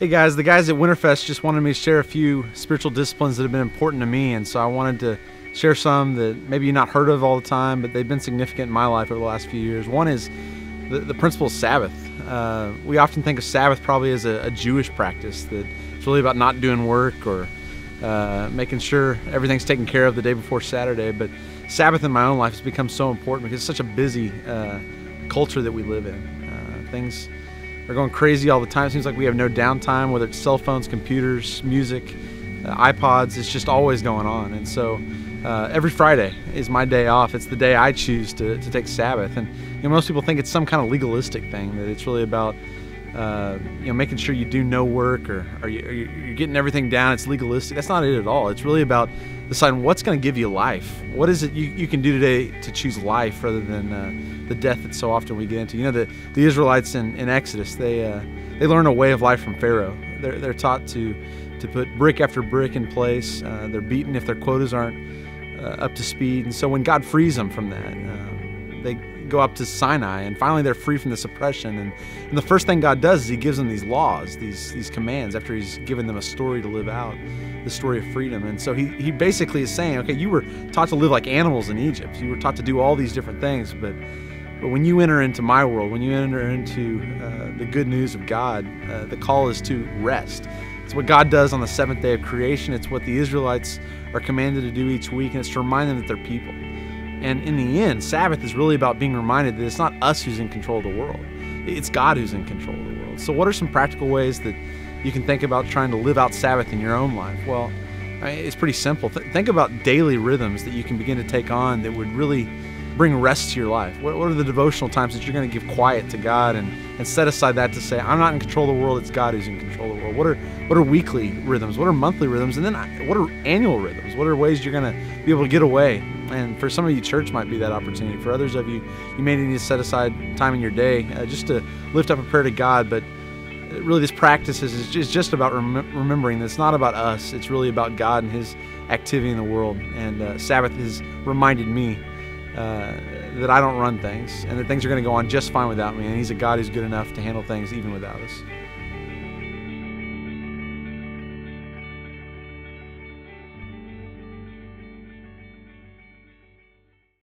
Hey guys, the guys at Winterfest just wanted me to share a few spiritual disciplines that have been important to me, and so I wanted to share some that maybe you've not heard of all the time, but they've been significant in my life over the last few years. One is the principle of Sabbath. We often think of Sabbath probably as a Jewish practice, that it's really about not doing work or making sure everything's taken care of the day before Saturday, but Sabbath in my own life has become so important because it's such a busy culture that we live in. Things are going crazy all the time. It seems like we have no downtime, whether it's cell phones, computers, music, iPods. It's just always going on. And so every Friday is my day off. It's the day I choose to take Sabbath. And most people think it's some kind of legalistic thing, that it's really about making sure you do no work or you're getting everything down. It's legalistic. That's not it at all. It's really about deciding what's going to give you life. What is it you can do today to choose life rather than the death that so often we get into. The Israelites in Exodus, they learn a way of life from Pharaoh. They're taught to put brick after brick in place. They're beaten if their quotas aren't up to speed. And so when God frees them from that, they go up to Sinai, and finally they're free from this oppression. And the first thing God does is He gives them these laws, these commands, after He's given them a story to live out, the story of freedom. And so he basically is saying, okay, you were taught to live like animals in Egypt. You were taught to do all these different things, but when you enter into my world, when you enter into the good news of God, the call is to rest. It's what God does on the seventh day of creation. It's what the Israelites are commanded to do each week, and it's to remind them that they're people. And in the end, Sabbath is really about being reminded that it's not us who's in control of the world. It's God who's in control of the world. So what are some practical ways that you can think about trying to live out Sabbath in your own life? Well, it's pretty simple. Think about daily rhythms that you can begin to take on that would really bring rest to your life. What are the devotional times that you're going to give quiet to God and set aside that to say, I'm not in control of the world, it's God who's in control of the world? What are weekly rhythms? What are monthly rhythms? And then what are annual rhythms? What are ways you're going to be able to get away? And for some of you, church might be that opportunity. For others of you, you may need to set aside time in your day just to lift up a prayer to God. But really, this practice is just about remembering that it's not about us. It's really about God and His activity in the world. And Sabbath has reminded me that I don't run things, and that things are going to go on just fine without me, and He's a God who's good enough to handle things even without us.